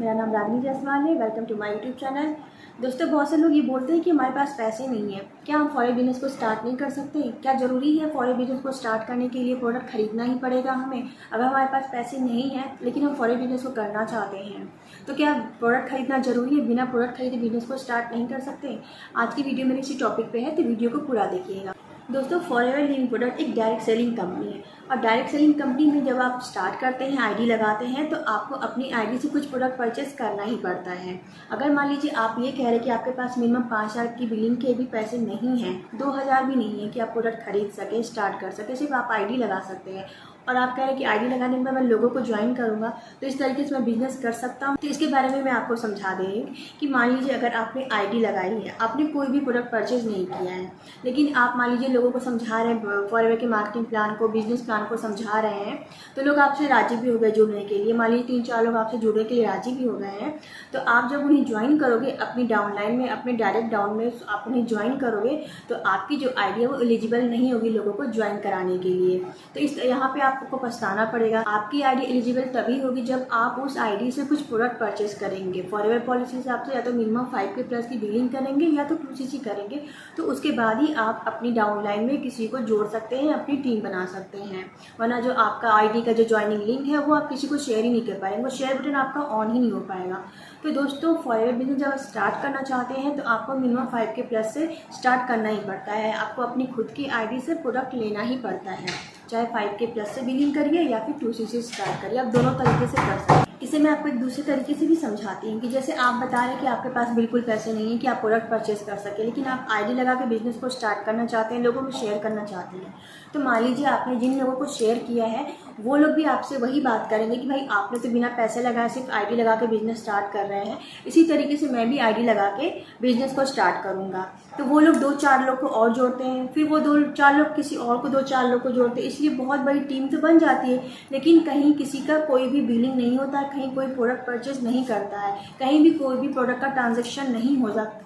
मेरा नाम रागिनी जायसवाल है। Welcome to my YouTube channel. दोस्तों, बहुत से लोग ये बोलते हैं कि हमारे पास पैसे नहीं है, क्या हम फॉरेन बिजनेस को स्टार्ट नहीं कर सकते? क्या ज़रूरी है फॉरेन बिजनेस को स्टार्ट करने के लिए प्रोडक्ट खरीदना ही पड़ेगा हमें? अगर हमारे पास पैसे नहीं हैं लेकिन हम फॉरेन बिजनेस को करना चाहते हैं तो क्या प्रोडक्ट खरीदना ज़रूरी है? बिना प्रोडक्ट खरीदे बिजनेस को स्टार्ट नहीं कर सकते? आज की वीडियो मेरे इसी टॉपिक पे है, तो वीडियो को पूरा देखिएगा। दोस्तों, फॉरएवर लिविंग प्रोडक्ट एक डायरेक्ट सेलिंग कंपनी है और डायरेक्ट सेलिंग कंपनी में जब आप स्टार्ट करते हैं, आईडी लगाते हैं, तो आपको अपनी आईडी से कुछ प्रोडक्ट परचेस करना ही पड़ता है। अगर मान लीजिए आप ये कह रहे हैं कि आपके पास मिनिमम 5,000 की बिलिंग के भी पैसे नहीं हैं, 2,000 भी नहीं है कि आप प्रोडक्ट खरीद सकें, स्टार्ट कर सकें, सिर्फ आप आईडी लगा सकते हैं और आप कह रहे हैं कि आईडी लगाने के बाद मैं लोगों को ज्वाइन करूंगा तो इस तरीके से मैं बिजनेस कर सकता हूं। तो इसके बारे में मैं आपको समझा दे रही हूँ कि मान लीजिए अगर आपने आईडी लगाई है, आपने कोई भी प्रोडक्ट परचेज नहीं किया है, लेकिन आप मान लीजिए लोगों को समझा रहे हैं, फॉरएवर के मार्केटिंग प्लान को, बिजनेस प्लान को समझा रहे हैं, तो लोग आपसे राजी भी हो गए जुड़ने के लिए। मान लीजिए 3-4 लोग आपसे जुड़ने के लिए राजी भी हो गए हैं, तो आप जब उन्हें ज्वाइन करोगे अपनी डाउनलाइन में, अपने डायरेक्ट डाउन में आप उन्हें ज्वाइन करोगे तो आपकी जो आईडी है वो एलिजिबल नहीं होगी लोगों को ज्वाइन कराने के लिए। तो इस यहाँ पे आपको पछताना पड़ेगा। आपकी आईडी एलिजिबल तभी होगी जब आप उस आईडी से कुछ प्रोडक्ट परचेस करेंगे। फॉरएवर पॉलिसी से आपसे या तो मिनिमम 5K प्लस की बिलिंग करेंगे या तो 2CC करेंगे, तो उसके बाद ही आप अपनी डाउनलाइन में किसी को जोड़ सकते हैं, अपनी टीम बना सकते हैं। वरना जो आपका आईडी का जो ज्वाइनिंग लिंक है वो आप किसी को शेयर ही नहीं कर पाएंगे, वो शेयर बटन आपका ऑन ही नहीं हो पाएगा। तो दोस्तों, फॉरएवर बिजनेस जब स्टार्ट करना चाहते हैं तो आपको मिनिमम 5K प्लस से स्टार्ट करना ही पड़ता है। आपको अपनी खुद की आईडी से प्रोडक्ट लेना ही पड़ता है, चाहे 5K प्लस से बिलिंग करिए या फिर 2CC स्टार्ट करिए, आप दोनों तरीके से कर सकते हैं। इसे मैं आपको एक दूसरे तरीके से भी समझाती हूँ कि जैसे आप बता रहे हैं कि आपके पास बिल्कुल पैसे नहीं है कि आप प्रोडक्ट परचेस कर सके, लेकिन आप आईडी लगा के बिजनेस को स्टार्ट करना चाहते हैं, लोगों को शेयर करना चाहते हैं। तो मान लीजिए आपने जिन लोगों को शेयर किया है वो लोग भी आपसे वही बात करेंगे कि भाई आपने तो बिना पैसे लगाए सिर्फ आईडी लगा के बिजनेस स्टार्ट कर रहे हैं, इसी तरीके से मैं भी आईडी लगा के बिजनेस को स्टार्ट करूँगा। तो वो लोग 2-4 लोग को और जोड़ते हैं, फिर वो 2-4 लोग किसी और को 2-4 लोग को जोड़ते हैं, इसलिए बहुत बड़ी टीम तो बन जाती है। लेकिन कहीं किसी का कोई भी बिलिंग नहीं होता है, कहीं कोई प्रोडक्ट परचेज नहीं करता है, कहीं भी कोई भी प्रोडक्ट का ट्रांजैक्शन नहीं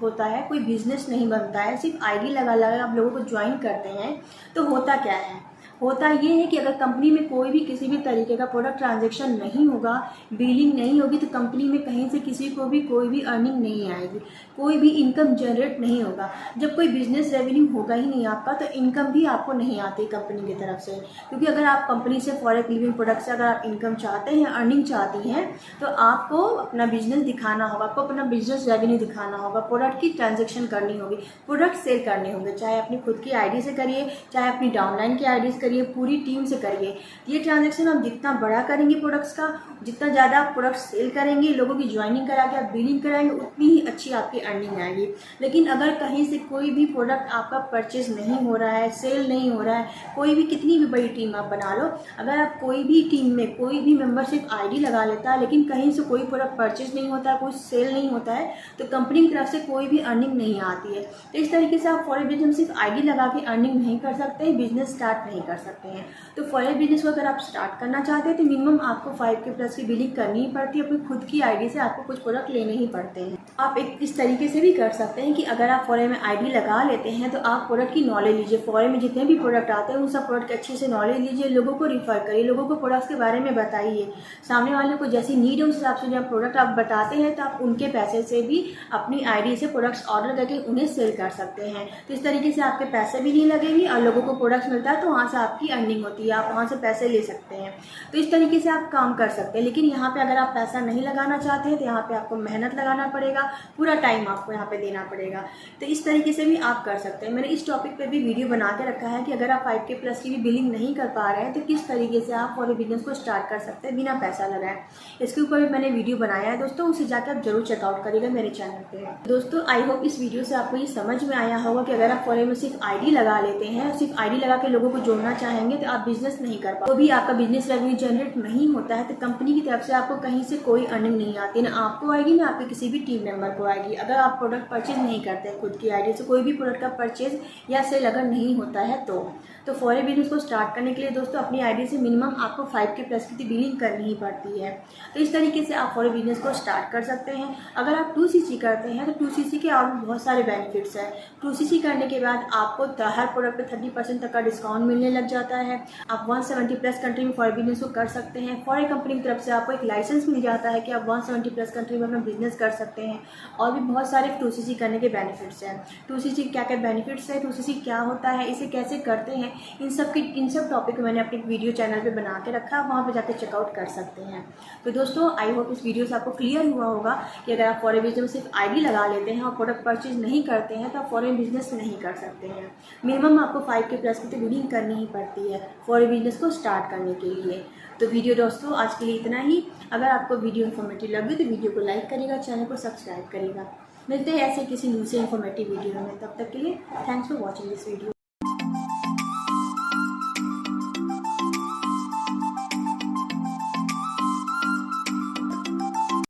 होता है, कोई बिजनेस नहीं बनता है। सिर्फ आईडी लगा आप लोगों को ज्वाइन करते हैं तो होता क्या है? होता ये है कि अगर कंपनी में कोई भी किसी भी तरीके का प्रोडक्ट ट्रांजैक्शन नहीं होगा, बिलिंग नहीं होगी, तो कंपनी में कहीं से किसी को भी कोई भी अर्निंग नहीं आएगी, कोई भी इनकम जनरेट नहीं होगा। जब कोई बिजनेस रेवेन्यू होगा ही नहीं आपका तो इनकम भी आपको नहीं आती कंपनी की तरफ से। क्योंकि अगर आप कंपनी से फॉरेवर लिविंग प्रोडक्ट से अगर आप इनकम चाहते हैं, अर्निंग चाहती हैं, तो आपको अपना बिजनेस दिखाना होगा, आपको अपना बिजनेस रेवेन्यू दिखाना होगा, प्रोडक्ट की ट्रांजेक्शन करनी होगी, प्रोडक्ट सेल करने होंगे, चाहे अपनी खुद की आईडी से करिए, चाहे अपनी डाउनलाइन की आईडी से करिए, पूरी टीम से करिए। ये ट्रांजैक्शन आप जितना बड़ा करेंगे प्रोडक्ट्स का, जितना ज़्यादा आप प्रोडक्ट सेल करेंगे, लोगों की ज्वाइनिंग करा के आप बिलिंग कराएंगे, उतनी ही अच्छी आपकी अर्निंग आएगी। लेकिन अगर कहीं से कोई भी प्रोडक्ट आपका परचेज नहीं हो रहा है, सेल नहीं हो रहा है, कोई भी कितनी भी बड़ी टीम आप बना लो, अगर आप कोई भी टीम में कोई भी मेंबर सिर्फ आईडी लगा लेता है लेकिन कहीं से कोई प्रोडक्ट परचेज नहीं होता है, कोई सेल नहीं होता है, तो कंपनी की तरफ से कोई भी अर्निंग नहीं आती है। तो इस तरीके से आप फॉरएवर बिजनेस सिर्फ आईडी लगा के अर्निंग नहीं कर सकते, बिजनेस स्टार्ट नहीं कर सकते हैं। तो फॉरएवर बिजनेस को अगर आप स्टार्ट करना चाहते हैं तो मिनिमम आपको 5K प्लस की बिलिंग करनी ही पड़ती है, अपनी खुद की आईडी से आपको कुछ प्रोडक्ट लेने ही पड़ते हैं। आप एक इस तरीके से भी कर सकते हैं कि अगर आप फॉरएवर में आईडी लगा लेते हैं तो आप प्रोडक्ट की नॉलेज लीजिए, फॉरएवर में जितने भी प्रोडक्ट आते हैं उन सब प्रोडक्ट की अच्छे से नॉलेज लीजिए, लोगों को रिफर करिए, लोगों को प्रोडक्ट्स के बारे में बताइए, सामने वाले को जैसी नीड है उस हिसाब से जब प्रोडक्ट आप बताते हैं तो आप उनके पैसे से भी अपनी आईडी से प्रोडक्ट्स ऑर्डर करके उन्हें सेल कर सकते हैं। तो इस तरीके से आपके पैसे भी नहीं लगेंगे और लोगों को प्रोडक्ट्स मिलता है तो वहाँ से आपकी अर्निंग होती है, आप वहाँ से पैसे ले सकते हैं। तो इस तरीके से आप काम कर सकते हैं। लेकिन यहाँ पे अगर आप पैसा नहीं लगाना चाहते हैं तो यहाँ पे आपको मेहनत लगाना पड़ेगा, पूरा टाइम आपको यहाँ पे देना पड़ेगा। तो इस तरीके से भी आप कर सकते हैं। मैंने इस टॉपिक पे भी वीडियो बना के रखा है कि अगर आप 5K प्लस की भी बिलिंग नहीं कर पा रहे हैं तो किस तरीके से आप फॉरएवर बिजनेस को स्टार्ट कर सकते हैं बिना पैसा लगाए। इसके ऊपर भी मैंने वीडियो बनाया है दोस्तों, उसे जाकर आप जरूर चेकआउट करिएगा मेरे चैनल पे। दोस्तों, आई होप इस वीडियो से आपको ये समझ में आया होगा कि अगर आप फॉरएवर में सिर्फ आईडी लगा लेते हैं, सिर्फ आईडी लगा के लोगों को जोड़ना चाहेंगे तो आप बिजनेस नहीं कर पाओगे, तो भी आपका बिजनेस रेवेन्यू जनरेट नहीं होता है तो कंपनी की तरफ से आपको कहीं से कोई अर्निंग नहीं आती, ना आपको आएगी ना आपके किसी भी टीम मेंबर नंबर को आएगी। अगर आप प्रोडक्ट परचेज नहीं करते हैं खुद की आईडी से, कोई भी प्रोडक्ट का परचेज या सेल अगर नहीं होता है तो फॉरेन बिजनेस को स्टार्ट करने के लिए दोस्तों अपनी आईडी से मिनिमम आपको 5K प्लस की बिलिंग करनी ही पड़ती है। तो इस तरीके से आप फॉरेन बिजनेस को स्टार्ट कर सकते हैं। अगर आप 2CC करते हैं तो 2CC के और भी बहुत सारे बेनिफिट्स हैं। 2CC करने के बाद आपको हर प्रोडक्ट पे 30% तक का डिस्काउंट मिलने लग जाता है। आप 170 प्लस कंट्री में फॉरेन बिजनेस को कर सकते हैं। फॉरेन कंपनी की तरफ से आपको एक लाइसेंस मिल जाता है कि आप 170 प्लस कंट्री में अपना बिजनेस कर सकते हैं। और भी बहुत सारे 2CC करने के बेनिफिट्स हैं। 2CC क्या क्या बेनिफिट्स है, 2CC क्या होता है, इसे कैसे करते हैं, इन सब टॉपिक मैंने अपने वीडियो चैनल पे बना के रखा है, वहाँ पे जाकर चेकआउट कर सकते हैं। तो दोस्तों आई होप इस वीडियो से आपको क्लियर हुआ होगा कि अगर आप फॉरेन बिजनेस में सिर्फ आईडी लगा लेते हैं और प्रोडक्ट परचेज नहीं करते हैं तो आप फॉरेन बिजनेस नहीं कर सकते हैं। मिनिमम आपको 5K प्लस की तो बिलिंग करनी ही पड़ती है फॉरेन बिजनेस को स्टार्ट करने के लिए। तो वीडियो दोस्तों आज के लिए इतना ही। अगर आपको वीडियो इन्फॉर्मेटिव लगी तो वीडियो को लाइक करिएगा, चैनल को सब्सक्राइब करिएगा। मिलते हैं ऐसे किसी न्यू से इन्फॉर्मेटिव वीडियो में, तब तक के लिए thanks for watching this video.